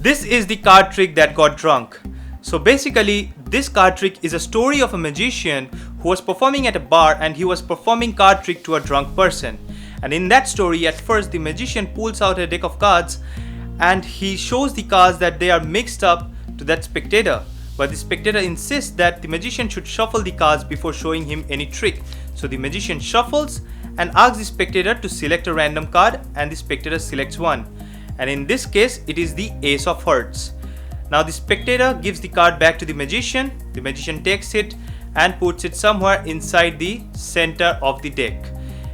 This is the card trick that got drunk. So basically, this card trick is a story of a magician who was performing at a bar and he was performing card trick to a drunk person. And in that story, at first the magician pulls out a deck of cards and he shows the cards that they are mixed up to that spectator. But the spectator insists that the magician should shuffle the cards before showing him any trick. So the magician shuffles and asks the spectator to select a random card, and the spectator selects one. And in this case, it is the Ace of Hearts. Now the spectator gives the card back to the magician takes it and puts it somewhere inside the center of the deck.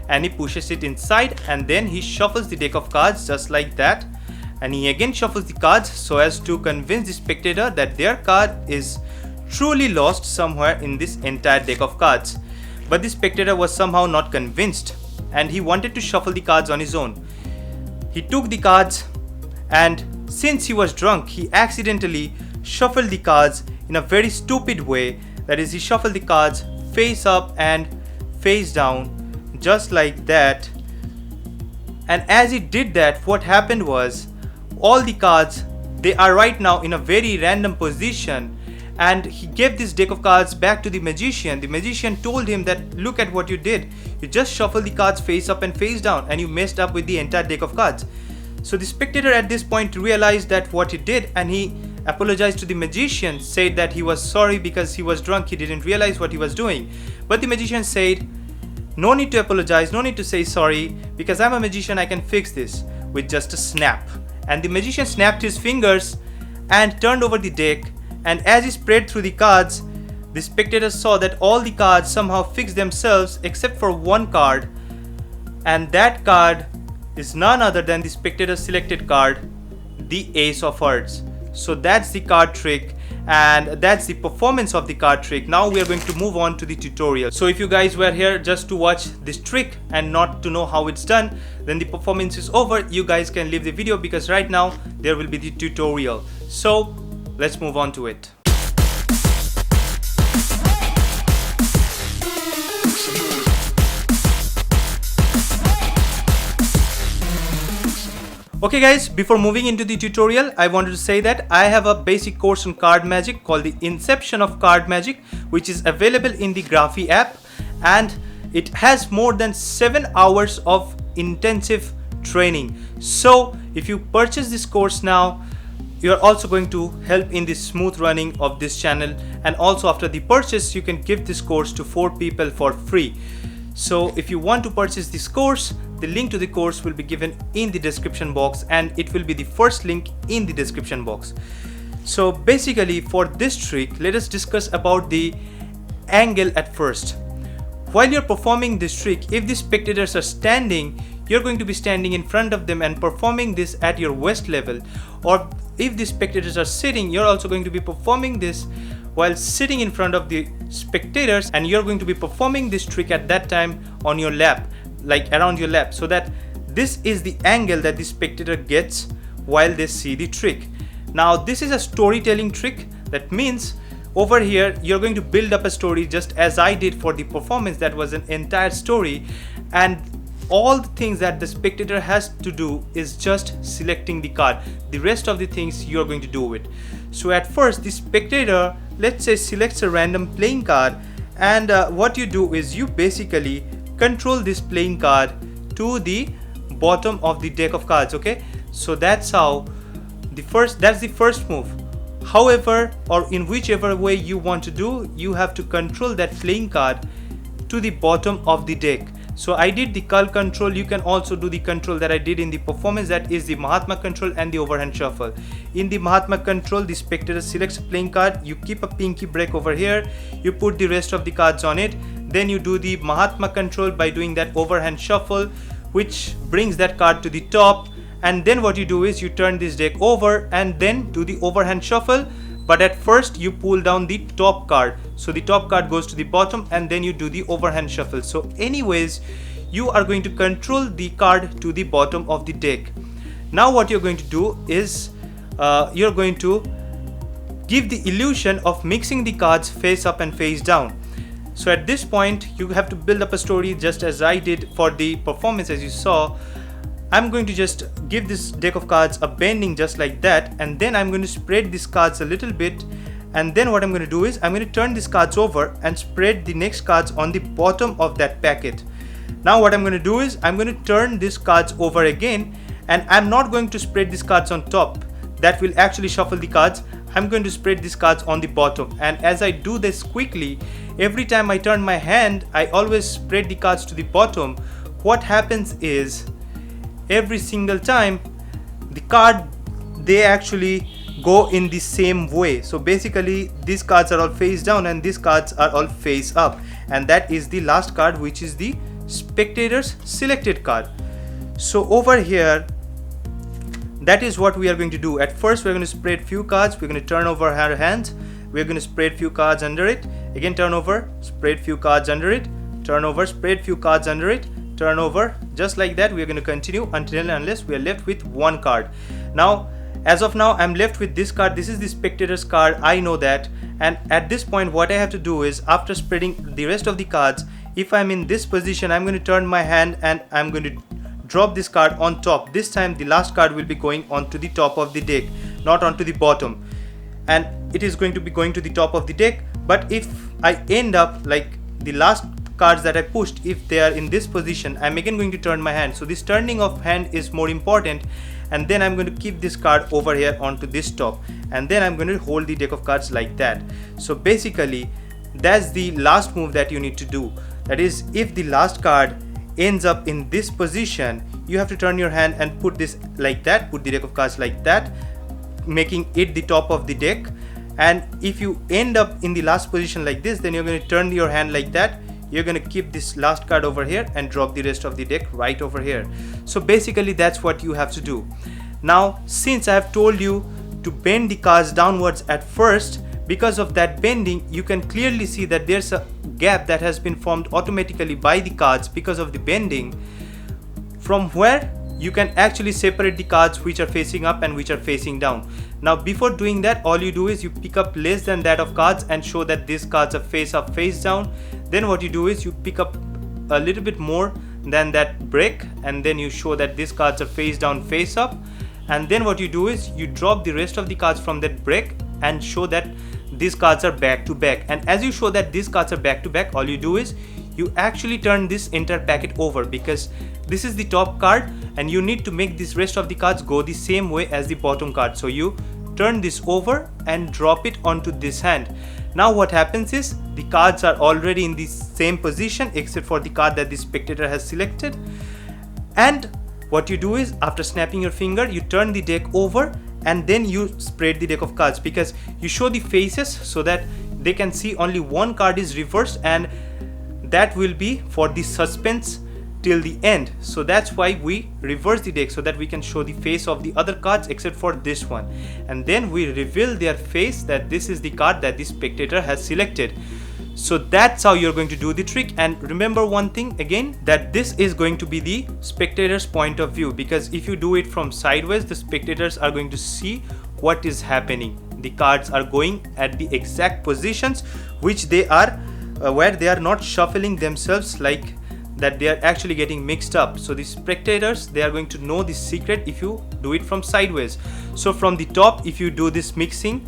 And he pushes it inside and then he shuffles the deck of cards just like that. And he again shuffles the cards so as to convince the spectator that their card is truly lost somewhere in this entire deck of cards. But the spectator was somehow not convinced and he wanted to shuffle the cards on his own. He took the cards and since he was drunk, he accidentally shuffled the cards in a very stupid way. That is, he shuffled the cards face up and face down just like that. And as he did that, what happened was all the cards, they are right now in a very random position, and he gave this deck of cards back to the magician. The magician told him that look at what you did. You just shuffled the cards face up and face down and you messed up with the entire deck of cards. So the spectator at this point realized that what he did and he apologized to the magician, said that he was sorry because he was drunk, he didn't realize what he was doing. But the magician said, no need to apologize, no need to say sorry, because I'm a magician, I can fix this with just a snap. And the magician snapped his fingers and turned over the deck, and as he spread through the cards, the spectator saw that all the cards somehow fixed themselves except for one card, and that card is none other than the spectator's selected card, the Ace of Hearts. So that's the card trick and that's the performance of the card trick. Now we are going to move on to the tutorial. So if you guys were here just to watch this trick and not to know how it's done, then the performance is over. You guys can leave the video because right now there will be the tutorial. So let's move on to it. Okay guys, before moving into the tutorial, I wanted to say that I have a basic course on card magic called the Inception of Card Magic, which is available in the Graphy app, and it has more than 7 hours of intensive training. So if you purchase this course now, you're also going to help in the smooth running of this channel, and also after the purchase you can give this course to 4 people for free. So if you want to purchase this course, the link to the course will be given in the description box, and it will be the first link in the description box. So basically for this trick, let us discuss about the angle at first. While you're performing this trick, if the spectators are standing, you're going to be standing in front of them and performing this at your waist level. Or if the spectators are sitting, you're also going to be performing this while sitting in front of the spectators, and you're going to be performing this trick at that time on your lap, like around your lap, so that this is the angle that the spectator gets while they see the trick. Now this is a storytelling trick. That means over here you're going to build up a story just as I did for the performance. That was an entire story, and all the things that the spectator has to do is just selecting the card. The rest of the things you're going to do it. So at first the spectator, let's say, selects a random playing card, and what you do is you basically control this playing card to the bottom of the deck of cards. Okay, so that's how that's the first move. However, or in whichever way you want to do, you have to control that playing card to the bottom of the deck. So I did the cull control. You can also do the control that I did in the performance, that is the Mahatma control and the overhand shuffle. In the Mahatma control, the spectator selects a playing card, you keep a pinky break over here, you put the rest of the cards on it, then you do the Mahatma control by doing that overhand shuffle, which brings that card to the top, and then what you do is you turn this deck over and then do the overhand shuffle. But at first you pull down the top card, so the top card goes to the bottom, and then you do the overhand shuffle. So anyways, you are going to control the card to the bottom of the deck. Now what you're going to do is you're going to give the illusion of mixing the cards face up and face down. So at this point you have to build up a story just as I did for the performance. As you saw, I'm going to just give this deck of cards a bending just like that, and then I'm going to spread these cards a little bit, and then what I'm going to do is I'm going to turn these cards over and spread the next cards on the bottom of that packet. Now what I'm going to do is I'm going to turn these cards over again, and I'm not going to spread these cards on top. That will actually shuffle the cards. I'm going to spread these cards on the bottom, and as I do this quickly, every time I turn my hand, I always spread the cards to the bottom. What happens is every single time the card, they actually go in the same way. So basically these cards are all face down and these cards are all face up, and that is the last card, which is the spectator's selected card. So over here, that is what we are going to do. At first we're going to spread few cards, we're going to turn over our hands, we're going to spread few cards under it, again turn over, spread few cards under it, turn over, spread few cards under it, turn over, just like that. We're going to continue until unless we are left with one card. Now as of now I'm left with this card. This is the spectator's card, I know that, and at this point what I have to do is, after spreading the rest of the cards, if I'm in this position, I'm going to turn my hand and I'm going to drop this card on top. This time the last card will be going onto the top of the deck, not onto the bottom, and it is going to be going to the top of the deck. But if I end up like the last cards that I pushed, if they are in this position, I'm again going to turn my hand. So this turning of hand is more important, and then I'm going to keep this card over here onto this top, and then I'm going to hold the deck of cards like that. So basically that's the last move that you need to do. That is, if the last card ends up in this position, you have to turn your hand and put this like that, put the deck of cards like that, making it the top of the deck. And if you end up in the last position like this, then you're going to turn your hand like that, you're going to keep this last card over here and drop the rest of the deck right over here. So basically that's what you have to do. Now since I have told you to bend the cards downwards at first, because of that bending you can clearly see that there's a gap that has been formed automatically by the cards because of the bending, from where you can actually separate the cards which are facing up and which are facing down. Now before doing that, all you do is you pick up less than that of cards and show that these cards are face up, face down. Then what you do is you pick up a little bit more than that break, and then you show that these cards are face down, face up. And then what you do is you drop the rest of the cards from that break and show that these cards are back to back. And as you show that these cards are back to back, all you do is you actually turn this entire packet over, because this is the top card and you need to make this rest of the cards go the same way as the bottom card. So you turn this over and drop it onto this hand. Now what happens is the cards are already in the same position except for the card that the spectator has selected. And what you do is, after snapping your finger, you turn the deck over and then you spread the deck of cards, because you show the faces so that they can see only one card is reversed, and that will be for the suspense till the end. So that's why we reverse the deck, so that we can show the face of the other cards except for this one, and then we reveal their face that this is the card that the spectator has selected. So that's how you're going to do the trick. And remember one thing again, that this is going to be the spectator's point of view, because if you do it from sideways, the spectators are going to see what is happening. The cards are going at the exact positions which they are where they are not shuffling themselves like that, they are actually getting mixed up. So the spectators, they are going to know the secret if you do it from sideways. So from the top, if you do this mixing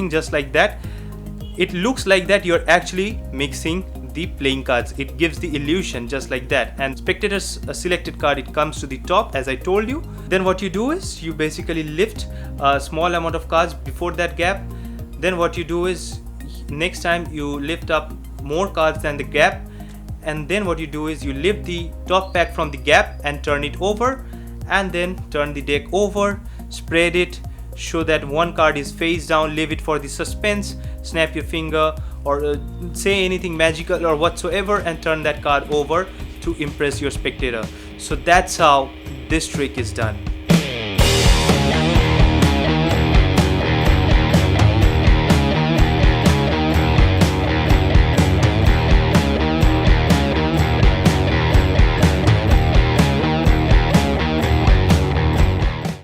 just like that, it looks like that you're actually mixing the playing cards. It gives the illusion just like that. And spectator's selected card, it comes to the top as I told you. Then what you do is you basically lift a small amount of cards before that gap. Then what you do is next time you lift up more cards than the gap, and then what you do is you lift the top pack from the gap and turn it over, and then turn the deck over, spread it, show that one card is face down, leave it for the suspense, snap your finger or say anything magical or whatsoever, and turn that card over to impress your spectator. So that's how this trick is done.